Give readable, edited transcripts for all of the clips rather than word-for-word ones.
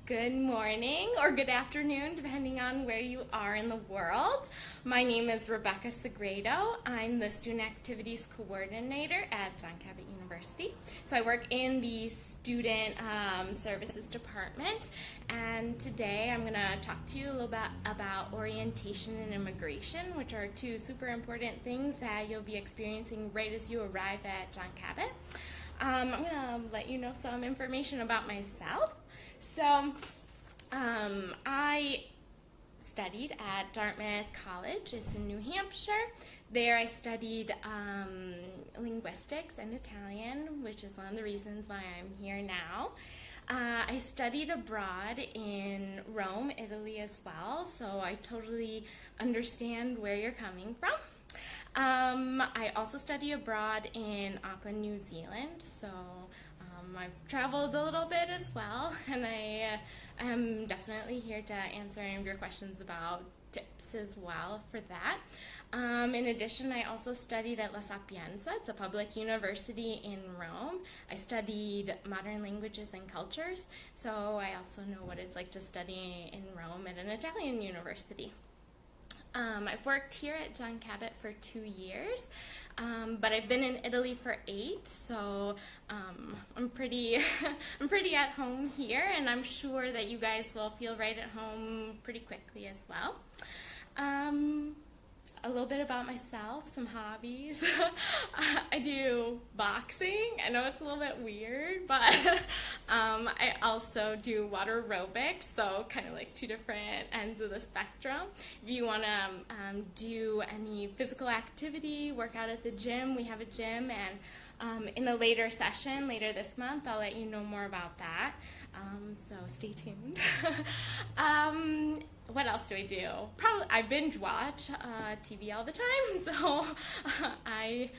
Good morning or good afternoon, depending on where you are in the world. My name is Rebekah Sagredo. I'm the Student Activities Coordinator at John Cabot University. So I work in the Student Services Department, and today I'm going to talk to you a little bit about orientation and immigration, which are two super important things that you'll be experiencing right as you arrive at John Cabot. I'm going to let you know some information about myself. So, I studied at Dartmouth College. It's in New Hampshire. There I studied linguistics and Italian, which is one of the reasons why I'm here now. I studied abroad in Rome, Italy as well, so I totally understand where you're coming from. I also studied abroad in Auckland, New Zealand, so I've traveled a little bit as well, and I am definitely here to answer any of your questions about tips as well for that. In addition, I also studied at La Sapienza. It's a public university in Rome. I studied modern languages and cultures, so I also know what it's like to study in Rome at an Italian university. I've worked here at John Cabot for 2 years, but I've been in Italy for 8, so I'm pretty at home here, and I'm sure that you guys will feel right at home pretty quickly as well. A little bit about myself, some hobbies. I do boxing. I know it's a little bit weird, but I also do water aerobics, so kind of like two different ends of the spectrum. If you want to do any physical activity, work out at the gym, we have a gym, and in a later session, later this month, I'll let you know more about that, so stay tuned. What else do I do? I binge watch TV all the time, so I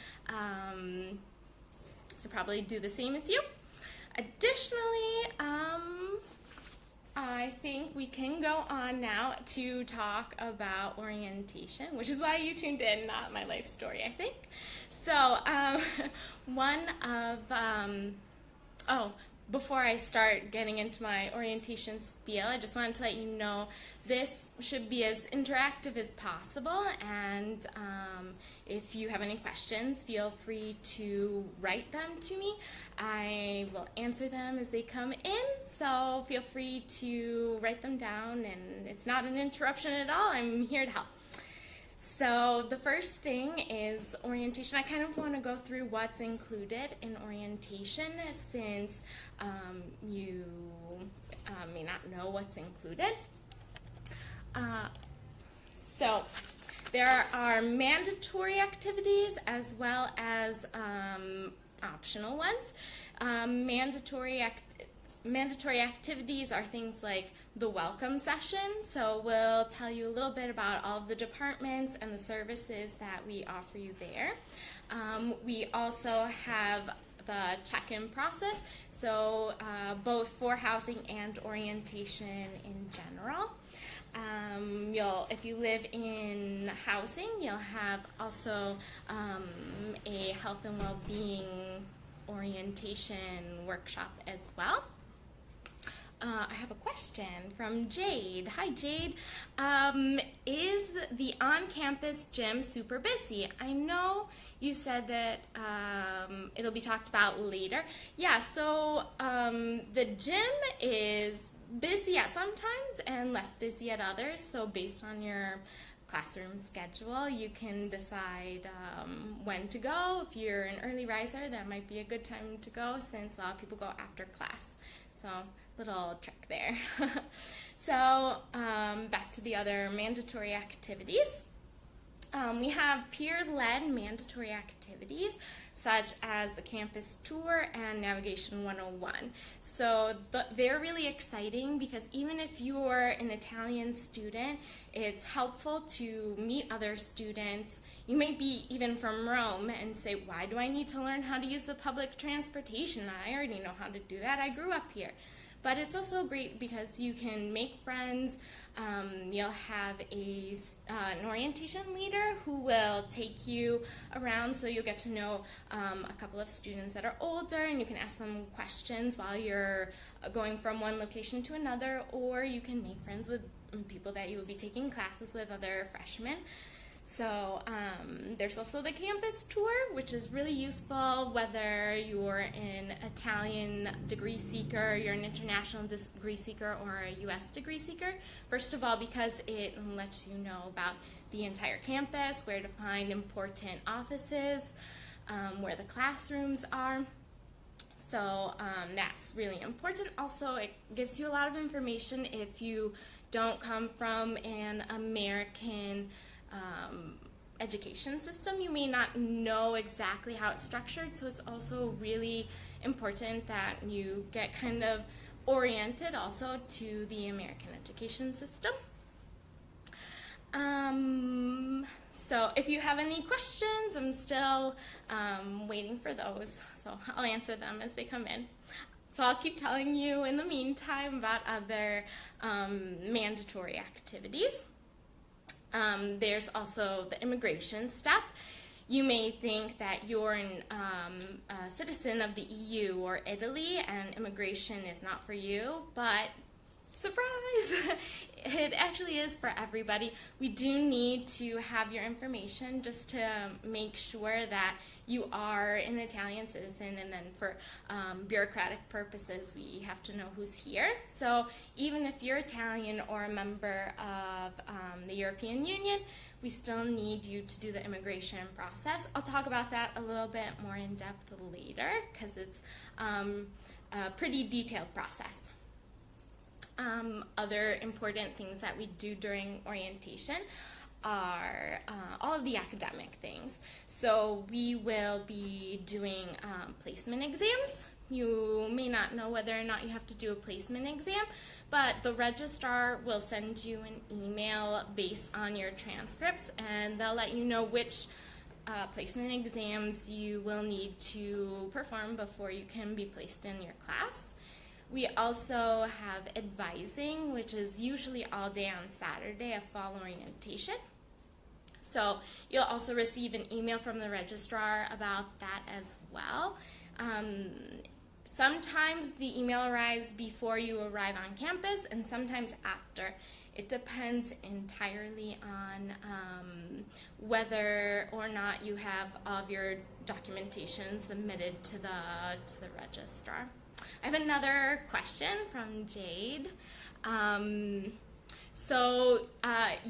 probably do the same as you. Additionally, I think we can go on now to talk about orientation, which is why you tuned in, not my life story, I think. So, before I start getting into my orientation spiel, I just wanted to let you know this should be as interactive as possible, and if you have any questions, feel free to write them to me. I will answer them as they come in, so feel free to write them down, and it's not an interruption at all. I'm here to help. So the first thing is orientation. I kind of want to go through what's included in orientation, since you may not know what's included. So there are mandatory activities as well as optional ones. Mandatory activities are things like the welcome session, so we'll tell you a little bit about all of the departments and the services that we offer you there. We also have the check-in process, so both for housing and orientation in general. If you live in housing, you'll have also a health and well-being orientation workshop as well. I have a question from Jade. Hi, Jade. Is the on-campus gym super busy? I know you said that it'll be talked about later. Yeah, so the gym is busy at some times and less busy at others, so based on your classroom schedule, you can decide when to go. If you're an early riser, that might be a good time to go, since a lot of people go after class. So, little trick there. So, back to the other mandatory activities. We have peer-led mandatory activities, such as the campus tour and Navigation 101. So they're really exciting because even if you're an Italian student, it's helpful to meet other students. You may be even from Rome and say, why do I need to learn how to use the public transportation? I already know how to do that. I grew up here. but it's also great because you can make friends. You'll have an orientation leader who will take you around, so you'll get to know a couple of students that are older, and you can ask them questions while you're going from one location to another, or you can make friends with people that you will be taking classes with, other freshmen. So there's also the campus tour, which is really useful whether you're an Italian degree seeker, you're an international degree seeker, or a U.S. degree seeker. First of all, because it lets you know about the entire campus, where to find important offices, where the classrooms are. So that's really important. Also, it gives you a lot of information if you don't come from an American education system. You may not know exactly how it's structured, so it's also really important that you get kind of oriented also to the American education system. So if you have any questions, I'm still waiting for those, so I'll answer them as they come in. So I'll keep telling you in the meantime about other mandatory activities. There's also the immigration step. You may think that you're a citizen of the EU or Italy and immigration is not for you, but surprise! It actually is for everybody. We do need to have your information just to make sure that you are an Italian citizen, and then for bureaucratic purposes, we have to know who's here. So even if you're Italian or a member of the European Union, we still need you to do the immigration process. I'll talk about that a little bit more in depth later because it's a pretty detailed process. Other important things that we do during orientation are all of the academic things. So we will be doing placement exams. You may not know whether or not you have to do a placement exam, but the registrar will send you an email based on your transcripts, and they'll let you know which placement exams you will need to perform before you can be placed in your class. We also have advising, which is usually all day on Saturday, a fall orientation. So you'll also receive an email from the registrar about that as well. Sometimes the email arrives before you arrive on campus and sometimes after. It depends entirely on whether or not you have all of your documentation submitted to the registrar. I have another question from Jade. So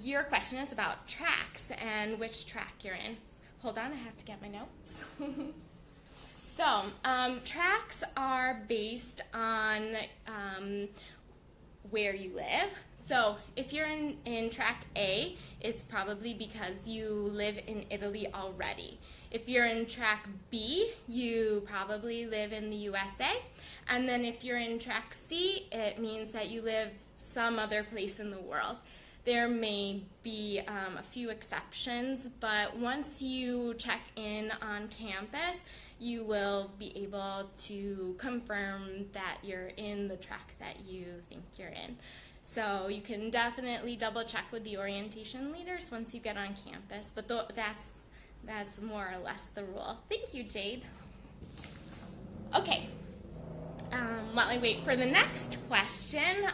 your question is about tracks and which track you're in. Hold on, I have to get my notes. So tracks are based on where you live. So if you're in track A, it's probably because you live in Italy already. If you're in track B, you probably live in the USA. And then if you're in track C, it means that you live some other place in the world. There may be a few exceptions, but once you check in on campus, you will be able to confirm that you're in the track that you think you're in. So you can definitely double check with the orientation leaders once you get on campus, but that's more or less the rule. Thank you, Jade. Okay, while I wait for the next question,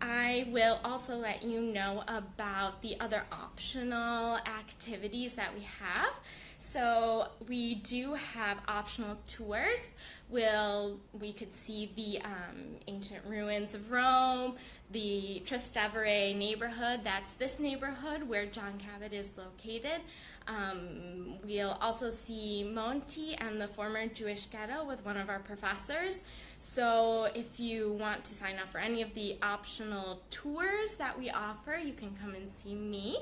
I will also let you know about the other optional activities that we have. So we do have optional tours. We could see the ancient ruins of Rome, the Trastevere neighborhood, that's this neighborhood where John Cabot is located. We'll also see Monti and the former Jewish ghetto with one of our professors. So if you want to sign up for any of the optional tours that we offer, you can come and see me.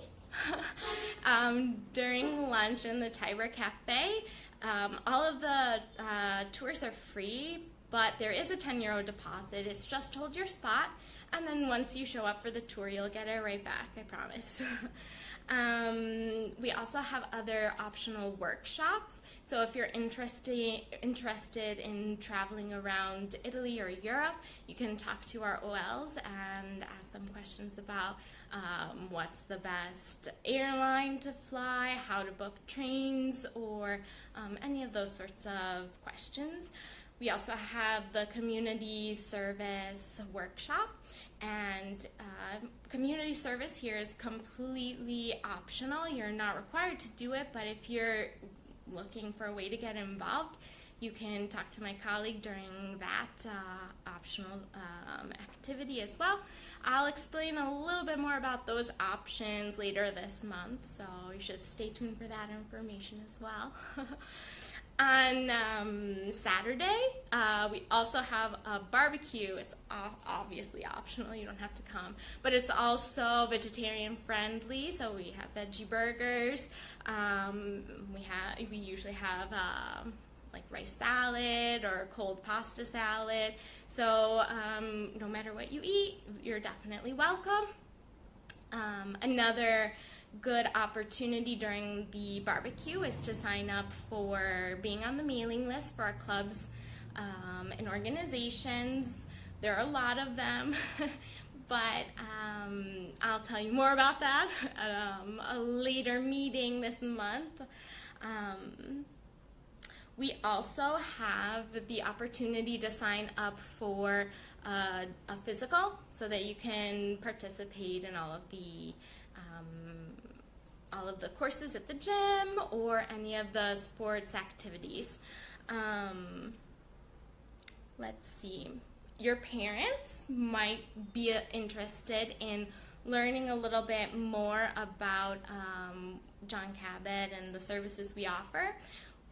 During lunch in the Tiber Cafe, all of the tours are free, but there is a €10 deposit. It's just to hold your spot, and then once you show up for the tour, you'll get it right back, I promise. We also have other optional workshops. So if you're interested in traveling around Italy or Europe, you can talk to our OLs and ask them questions about what's the best airline to fly, how to book trains, or any of those sorts of questions. We also have the community service workshop, and community service here is completely optional. You're not required to do it, but if you're looking for a way to get involved, you can talk to my colleague during that optional activity as well. I'll explain a little bit more about those options later this month, so you should stay tuned for that information as well. On Saturday, we also have a barbecue. It's obviously optional, you don't have to come, but it's also vegetarian friendly, so we have veggie burgers. We usually have like rice salad or cold pasta salad, so no matter what you eat, you're definitely welcome. Another good opportunity during the barbecue is to sign up for being on the mailing list for our clubs and organizations. There are a lot of them, but I'll tell you more about that at a later meeting this month. We also have the opportunity to sign up for a physical so that you can participate in all of the courses at the gym or any of the sports activities. Let's see. Your parents might be interested in learning a little bit more about John Cabot and the services we offer.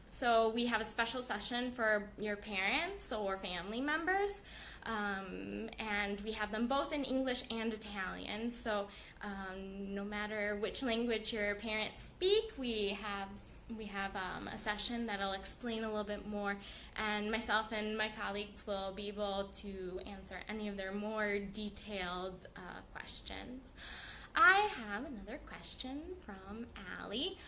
So we have a special session for your parents or family members, and we have them both in English and Italian. So no matter which language your parents speak, we have a session that'll explain a little bit more, and myself and my colleagues will be able to answer any of their more detailed questions. I have another question from Allie.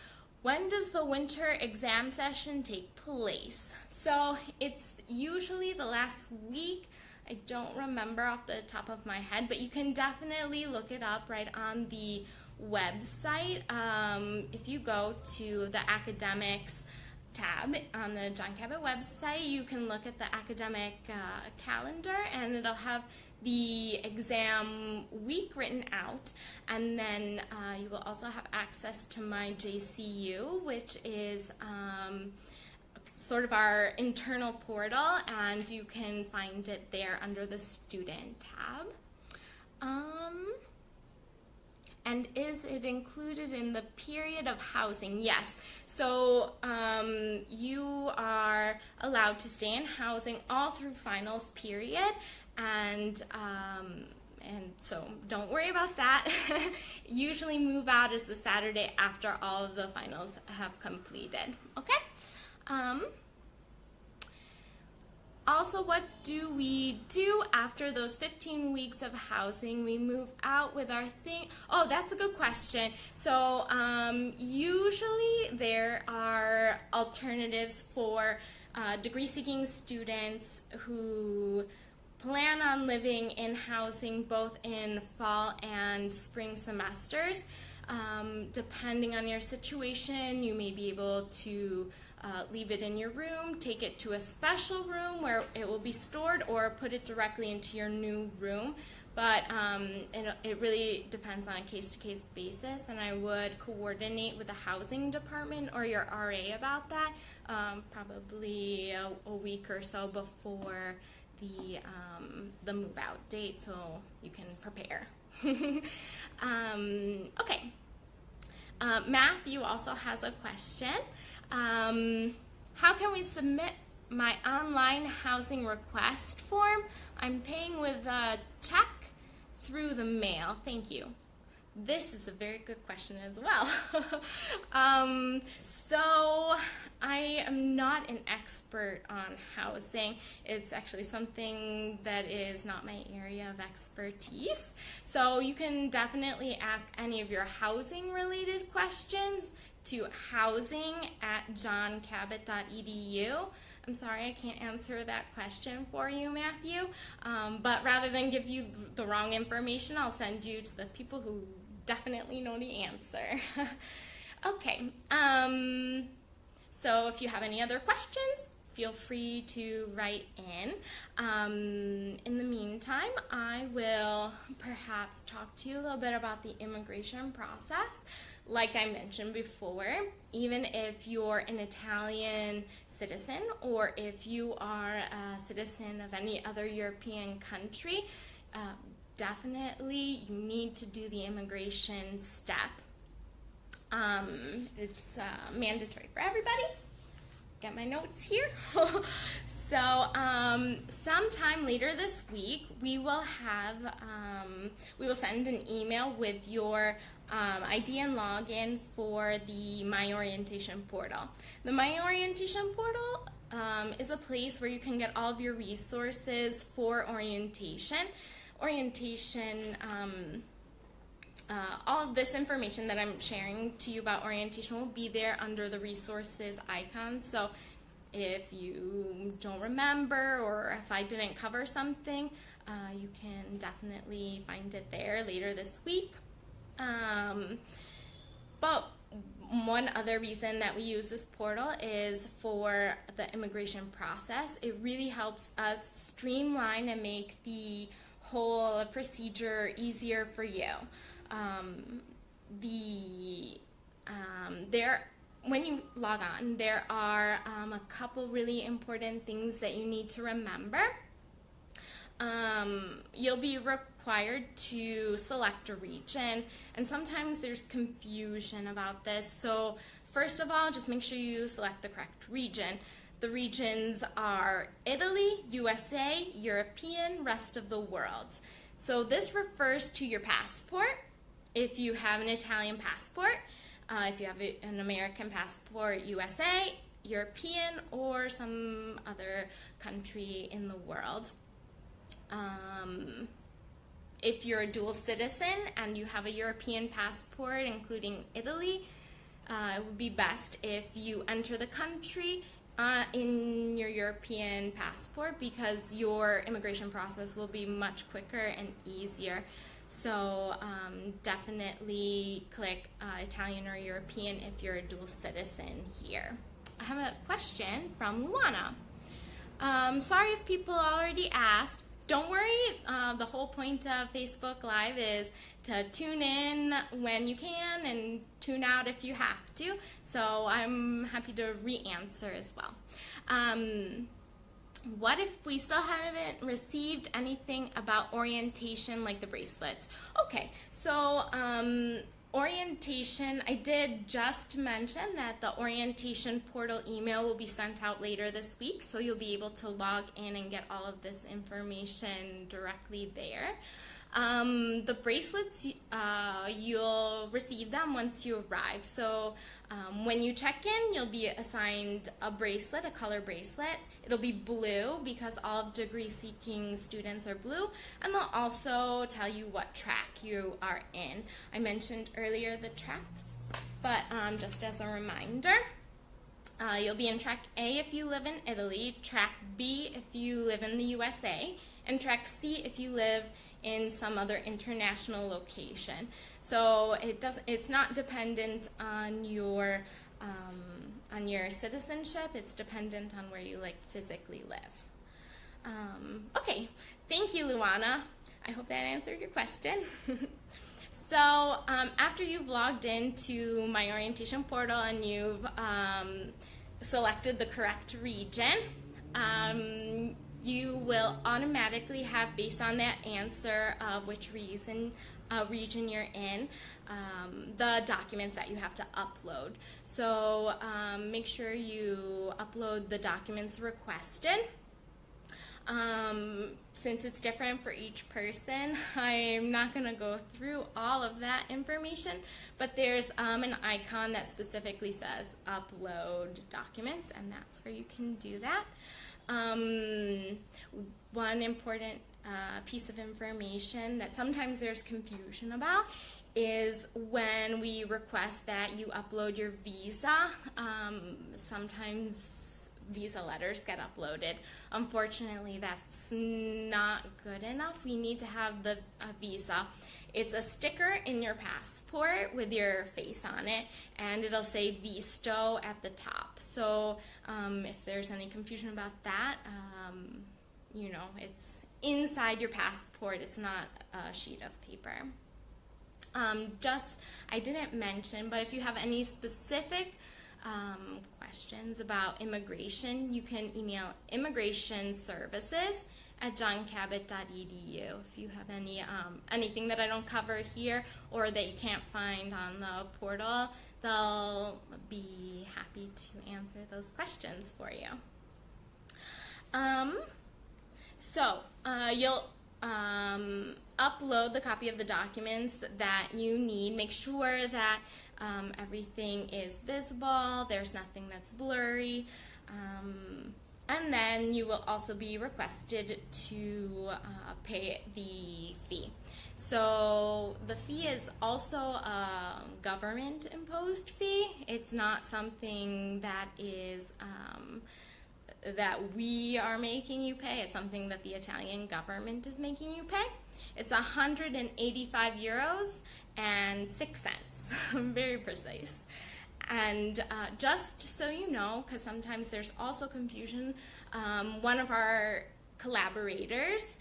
When does the winter exam session take place? So it's usually the last week. I don't remember off the top of my head, but you can definitely look it up right on the website. If you go to the academics tab on the John Cabot website, you can look at the academic calendar, and it'll have the exam week written out, and then you will also have access to my JCU, which is sort of our internal portal, and you can find it there under the student tab. And is it included in the period of housing? Yes. So you are allowed to stay in housing all through finals period, and so don't worry about that. Usually move out is the Saturday after all of the finals have completed. Okay? Also, what do we do after those 15 weeks of housing? We move out with our thing. Oh, that's a good question. So usually there are alternatives for degree-seeking students who plan on living in housing both in fall and spring semesters. Depending on your situation, you may be able to leave it in your room, take it to a special room where it will be stored, or put it directly into your new room. But it really depends on a case-to-case basis, and I would coordinate with the housing department or your RA about that probably a week or so before the move-out date, so you can prepare. Okay. Matthew also has a question. How can we submit my online housing request form? I'm paying with a check through the mail. Thank you. This is a very good question as well. So I am not an expert on housing. It's actually something that is not my area of expertise. So you can definitely ask any of your housing related questions to housing@johncabot.edu. I'm sorry I can't answer that question for you, Matthew, but rather than give you the wrong information, I'll send you to the people who definitely know the answer. Okay, so if you have any other questions, feel free to write in. In the meantime, I will perhaps talk to you a little bit about the immigration process. Like I mentioned before, even if you're an Italian citizen or if you are a citizen of any other European country, definitely you need to do the immigration step. It's mandatory for everybody. Get my notes here. So sometime later this week, we will send an email with your ID and login for the My Orientation portal. The My Orientation portal is a place where you can get all of your resources for orientation. All of this information that I'm sharing to you about orientation will be there under the resources icon. So if you don't remember or if I didn't cover something, you can definitely find it there later this week. But one other reason that we use this portal is for the immigration process. It really helps us streamline and make the whole procedure easier for you. When you log on, there are a couple really important things that you need to remember. You'll be required to select a region, and sometimes there's confusion about this. So first of all, just make sure you select the correct region. The regions are Italy, USA, European, rest of the world. So this refers to your passport. If you have an Italian passport, if you have an American passport, USA, European, or some other country in the world. If you're a dual citizen and you have a European passport, including Italy, it would be best if you enter the country in your European passport, because your immigration process will be much quicker and easier. So definitely click Italian or European if you're a dual citizen here. I have a question from Luana. Sorry if people already asked. Don't worry, the whole point of Facebook Live is to tune in when you can and tune out if you have to. So I'm happy to re-answer as well. What if we still haven't received anything about orientation, like the bracelets? Okay, so orientation, I did just mention that the orientation portal email will be sent out later this week, so you'll be able to log in and get all of this information directly there. The bracelets, you'll receive them once you arrive. So when you check in, you'll be assigned a bracelet, a color bracelet. It'll be blue because all of degree-seeking students are blue, and they'll also tell you what track you are in. I mentioned earlier the tracks, but just as a reminder, you'll be in track A if you live in Italy, track B if you live in the USA, and track C if you live in some other international location. So it's not dependent on your citizenship. It's dependent on where you physically live. Okay, thank you, Luana. I hope that answered your question. So after you've logged into My Orientation portal and you've selected the correct region, you will automatically have, based on that answer of which region you're in, the documents that you have to upload. So make sure you upload the documents requested. Since it's different for each person, I'm not going to go through all of that information, but there's an icon that specifically says upload documents, and that's where you can do that. One important piece of information that sometimes there's confusion about is when we request that you upload your visa. Sometimes visa letters get uploaded. Unfortunately, that's not good enough. We need to have the visa. It's a sticker in your passport with your face on it, and it'll say Visto at the top. So if there's any confusion about that, you know, it's inside your passport. It's not a sheet of paper. I didn't mention, but if you have any specific questions about immigration, you can email immigrationservices@johncabot.edu. If you have anything that I don't cover here or that you can't find on the portal, they'll be happy to answer those questions for you. You'll upload the copy of the documents that you need. Make sure that everything is visible, there's nothing that's blurry, and then you will also be requested to pay the fee. So the fee is also a government-imposed fee. It's not something that is that we are making you pay. It's something that the Italian government is making you pay. It's 185 euros and 6 cents. Very precise. And just so you know, because sometimes there's also confusion, one of our collaborators,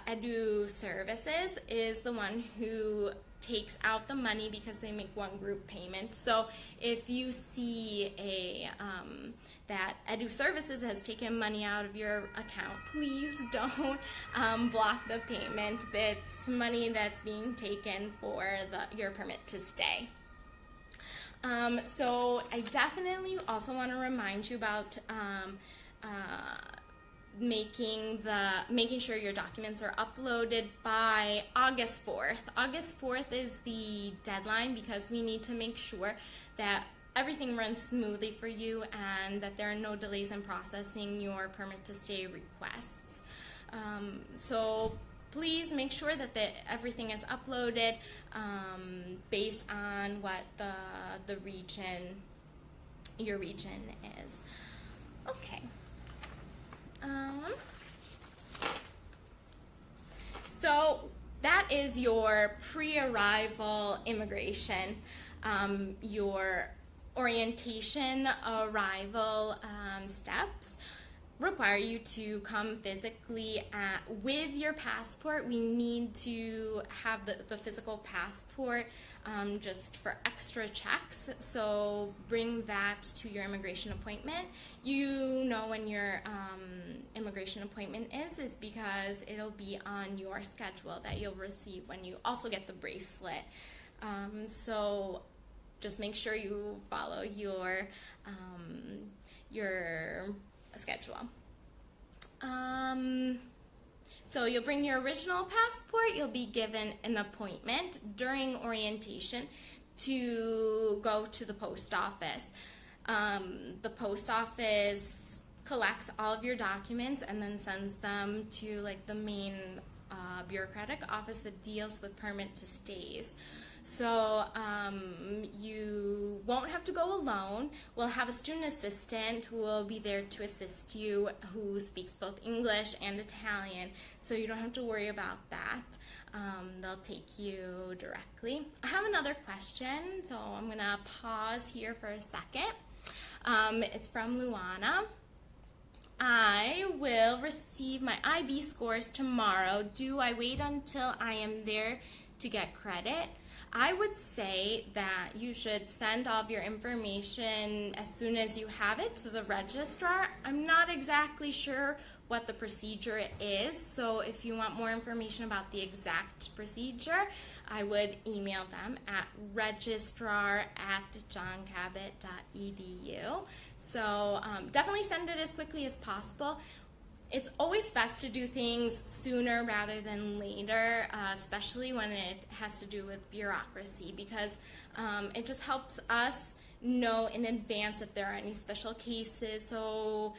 Edu Services, is the one who takes out the money because they make one group payment. So if you see that Edu Services has taken money out of your account, please don't block the payment. That's money that's being taken for your permit to stay. So I definitely also want to remind you about making sure your documents are uploaded by August 4th. August 4th is the deadline because we need to make sure that everything runs smoothly for you and that there are no delays in processing your permit to stay requests. So please make sure that everything is uploaded based on what your region is. Okay. So that is your pre-arrival immigration, your orientation arrival steps require you to come physically with your passport. We need to have the physical passport just for extra checks, so bring that to your immigration appointment. You know when your immigration appointment is because it'll be on your schedule that you'll receive when you also get the bracelet. So just make sure you follow your schedule. So you'll bring your original passport. You'll be given an appointment during orientation to go to the post office. The post office collects all of your documents and then sends them to like the main bureaucratic office that deals with permit to stays. So you won't have to go alone. We'll have a student assistant who will be there to assist you, who speaks both English and Italian, so you don't have to worry about that. They'll take you directly. I have another question, so I'm going to pause here for a second. It's from Luana. I will receive my IB scores tomorrow. Do I wait until I am there to get credit? I would say that you should send all of your information as soon as you have it to the registrar. I'm not exactly sure what the procedure is, so if you want more information about the exact procedure, I would email them at registrar@johncabot.edu. So definitely send it as quickly as possible. it's always best to do things sooner rather than later, especially when it has to do with bureaucracy, because it just helps us know in advance if there are any special cases, so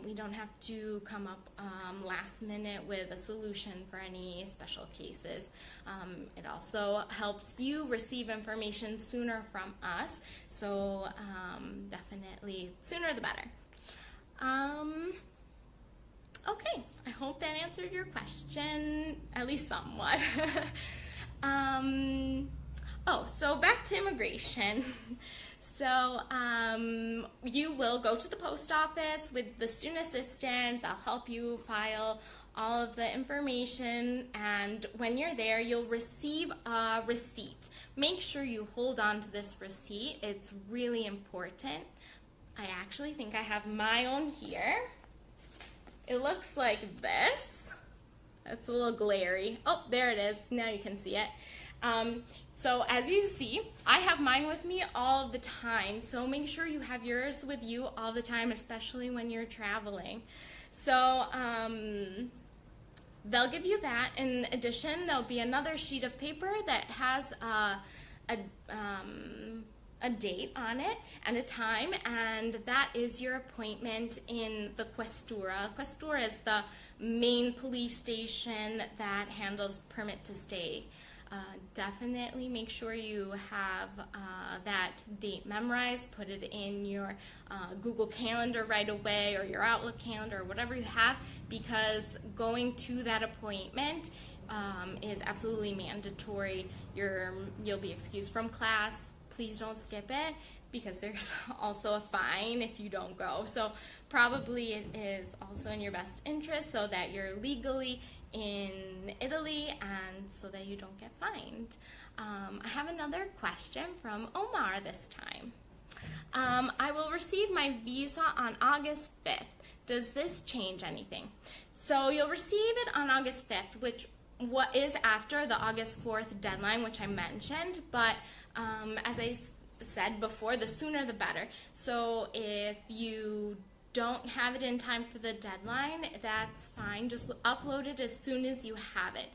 we don't have to come up last minute with a solution for any special cases. It also helps you receive information sooner from us, so definitely sooner the better. Okay, I hope that answered your question, at least somewhat. So back to immigration. So you will go to the post office with the student assistant. They'll help you file all of the information, and when you're there, you'll receive a receipt. Make sure you hold on to this receipt. It's really important. I actually think I have my own here. It looks like this. It's a little glary. Oh, there it is. Now you can see it. So as you see, I have mine with me all the time. So make sure you have yours with you all the time, especially when you're traveling. So they'll give you that. In addition, there'll be another sheet of paper that has a date on it and a time, and that is your appointment in the Questura. Questura is the main police station that handles permit to stay. Definitely make sure you have that date memorized. Put it in your Google Calendar right away, or your Outlook calendar, or whatever you have, because going to that appointment is absolutely mandatory. You'll be excused from class. Please don't skip it, because there's also a fine if you don't go. So probably it is also in your best interest so that you're legally in Italy and so that you don't get fined. I have another question from Omar this time. I will receive my visa on August 5th. Does this change anything? So you'll receive it on August 5th, which what is after the August 4th deadline, which I mentioned, but as I said before, the sooner the better. So if you don't have it in time for the deadline, that's fine. Just upload it as soon as you have it.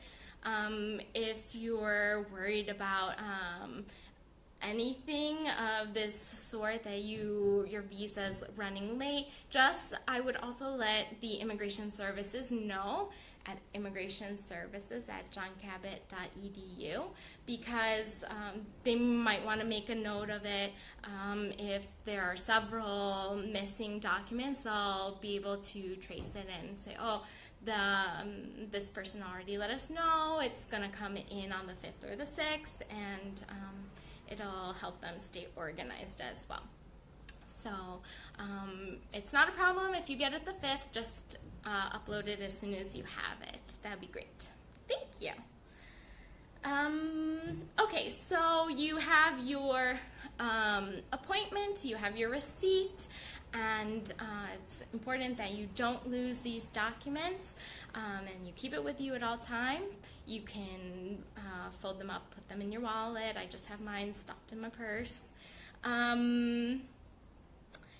If you're worried about anything of this sort, that your visa's running late, I would also let the immigration services know at immigrationservices@johncabot.edu, because they might want to make a note of it. If there are several missing documents, they'll be able to trace it and say, oh, this person already let us know it's going to come in on the 5th or the 6th, and it'll help them stay organized as well. So it's not a problem if you get it the 5th, just upload it as soon as you have it. That'd be great. Thank you. Okay, so you have your appointment, you have your receipt, and it's important that you don't lose these documents, and you keep it with you at all times. You can fold them up, put them in your wallet. I just have mine stuffed in my purse.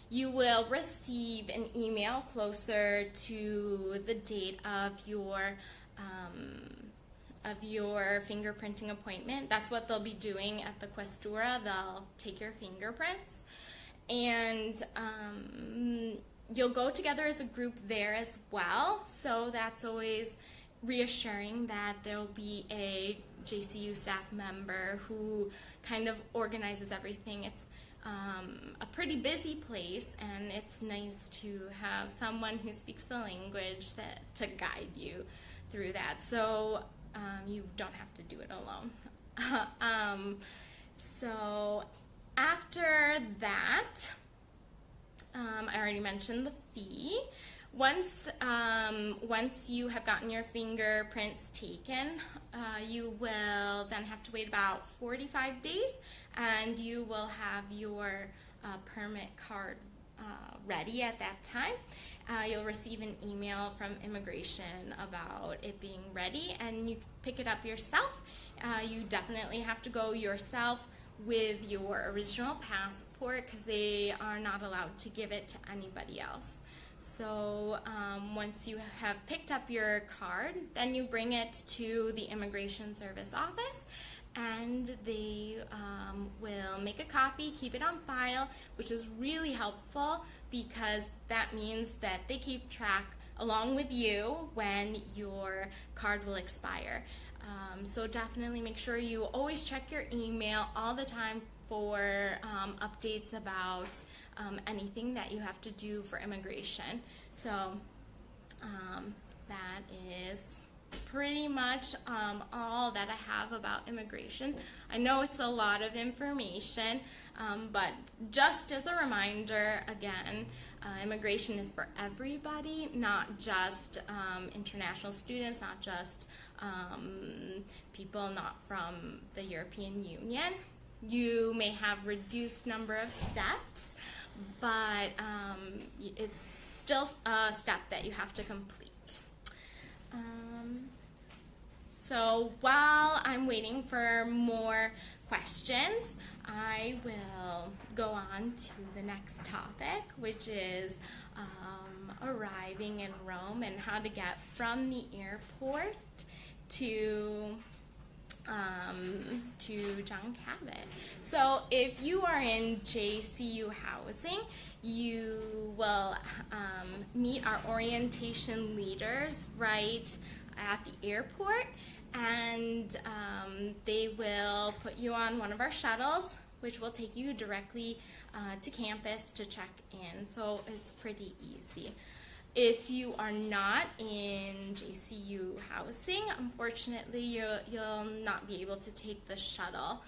You will receive an email closer to the date of your fingerprinting appointment. That's what they'll be doing at the Questura. They'll take your fingerprints, and you'll go together as a group there as well. So that's always reassuring that there'll be a JCU staff member who kind of organizes everything. It's a pretty busy place, and it's nice to have someone who speaks the language to guide you through that, so you don't have to do it alone. So after that, I already mentioned the fee. Once you have gotten your fingerprints taken, you will then have to wait about 45 days, and you will have your permit card ready at that time. You'll receive an email from immigration about it being ready, and you pick it up yourself. You definitely have to go yourself with your original passport, because they are not allowed to give it to anybody else. So once you have picked up your card, then you bring it to the Immigration Service office, and they will make a copy, keep it on file, which is really helpful because that means that they keep track along with you when your card will expire. So definitely make sure you always check your email all the time for updates about anything that you have to do for immigration. So that is pretty much all that I have about immigration. I know it's a lot of information, but just as a reminder, again, immigration is for everybody, not just international students, not just people not from the European Union. You may have reduced number of steps, but it's still a step that you have to complete. So while I'm waiting for more questions, I will go on to the next topic, which is arriving in Rome and how to get from the airport to John Cabot. So if you are in JCU housing, you will meet our orientation leaders right at the airport, and they will put you on one of our shuttles, which will take you directly to campus to check in. So it's pretty easy. If you are not in JCU housing, unfortunately, you'll not be able to take the shuttle.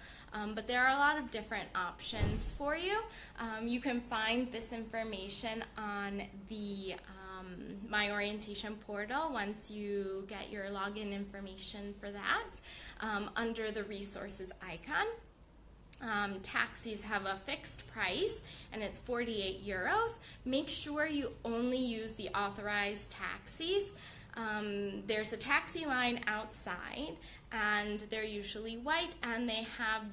But there are a lot of different options for you. You can find this information on the My Orientation portal once you get your login information for that under the resources icon. Taxis have a fixed price, and it's 48 euros. Make sure you only use the authorized taxis. There's a taxi line outside, and they're usually white, and they have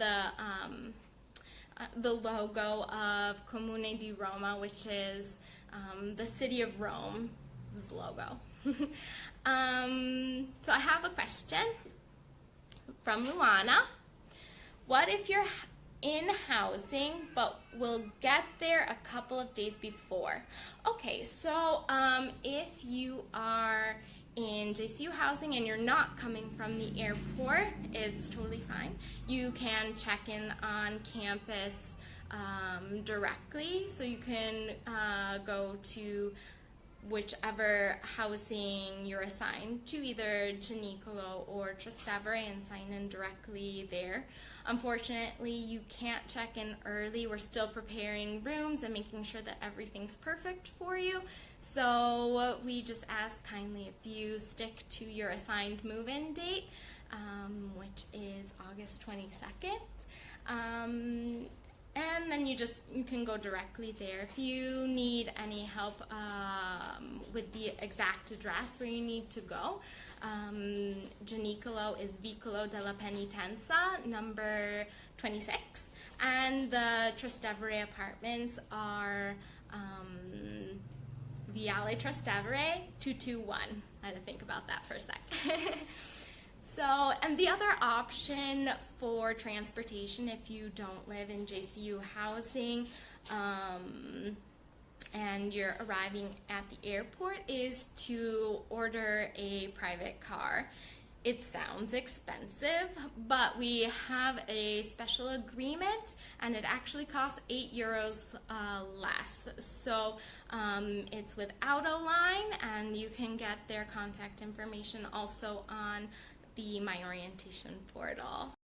the logo of Comune di Roma, which is the city of Rome's logo. So I have a question from Luana. What if you're in housing but will get there a couple of days before? Okay, so if you are in JCU housing and you're not coming from the airport, it's totally fine. You can check in on campus directly, so you can go to whichever housing you're assigned to, either Gianicolo or Trastevere, and sign in directly there. Unfortunately, you can't check in early. We're still preparing rooms and making sure that everything's perfect for you. So we just ask kindly if you stick to your assigned move-in date, which is August 22nd. And then you can go directly there. If you need any help with the exact address where you need to go, Gianicolo is Vicolo della Penitenza, number 26, and the Trastevere apartments are Viale Trastevere 221. I had to think about that for a sec. So, and the other option for transportation, if you don't live in JCU housing and you're arriving at the airport, is to order a private car. It sounds expensive, but we have a special agreement, and it actually costs 8 euros less. So it's with Autoline, and you can get their contact information also on the My Orientation portal.